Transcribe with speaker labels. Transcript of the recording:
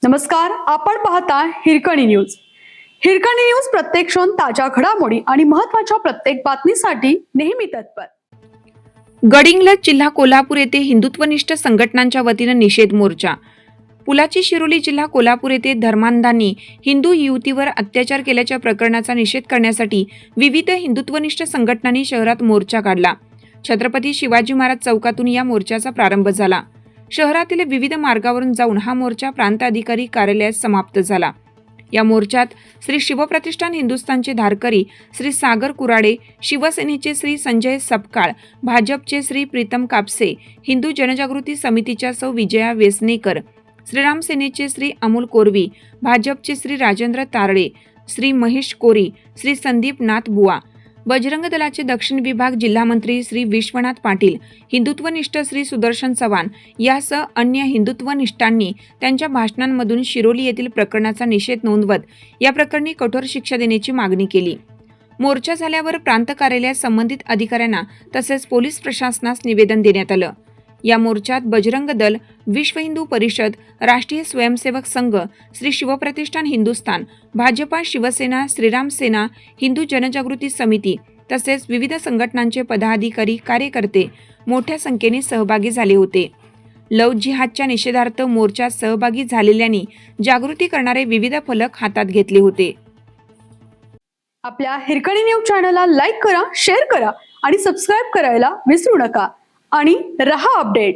Speaker 1: नमस्कार, आपण पाहता हिरकणी न्यूज. हिरकणी न्यूज प्रत्येक क्षण ताज्या घडामोडी आणि महत्त्वाच्या प्रत्येक बातमीसाठी नेहमी तत्पर.
Speaker 2: गडिंग्लज जिल्हा कोल्हापूर येथे हिंदुत्वनिष्ठ संघटनांच्या वतीनं निषेध मोर्चा. पुलाची शिरोली जिल्हा कोल्हापूर येथे धर्मांधांनी हिंदू युवतीवर अत्याचार केल्याच्या प्रकरणाचा निषेध करण्यासाठी विविध हिंदुत्वनिष्ठ संघटनांनी शहरात मोर्चा काढला. छत्रपती शिवाजी महाराज चौकातून या मोर्चाचा प्रारंभ झाला. शहरातील विविध मार्गावरून जाऊन हा मोर्चा प्रांत अधिकारी कार्यालयात समाप्त झाला. या मोर्चात श्री शिवप्रतिष्ठान हिंदुस्थानचे धारकरी श्री सागर कुराडे, शिवसेनेचे श्री संजय सपकाळ, भाजपचे श्री प्रीतम कापसे, हिंदू जनजागृती समितीच्या सौ विजया वेसनेकर, श्रीराम सेनेचे श्री अमोल कोरवी, भाजपचे श्री राजेंद्र तारडे, श्री महेश कोरी, श्री संदीप नाथ बुवा, बजरंग दलाचे दक्षिण विभाग जिल्हामंत्री श्री विश्वनाथ पाटील, हिंदुत्वनिष्ठ श्री सुदर्शन चव्हाण यासह अन्य हिंदुत्वनिष्ठांनी त्यांच्या भाषणांमधून शिरोली येथील प्रकरणाचा निषेध नोंदवत या प्रकरणी कठोर शिक्षा देण्याची मागणी केली. मोर्चा झाल्यावर प्रांत कार्यालयात संबंधित अधिकाऱ्यांना तसेच पोलीस प्रशासनास निवेदन देण्यात आलं. या मोर्चात बजरंग दल, विश्व हिंदू परिषद, राष्ट्रीय स्वयंसेवक संघ, श्री शिवप्रतिष्ठान हिंदुस्थान, भाजपा, शिवसेना, श्रीराम सेना, हिंदू जनजागृती समिती तसेच विविध संघटनांचे पदाधिकारी, कार्यकर्ते मोठ्या संख्येने सहभागी झाले होते. लव जिहादच्या निषेधार्थ मोर्चात सहभागी झालेल्यांनी जागृती करणारे विविध फलक हातात घेतले होते.
Speaker 1: आपल्या हिरकणी न्यूज चॅनलला लाईक करा, शेअर करा आणि सबस्क्राईब करायला विसरू नका आणि रहा अपडेट.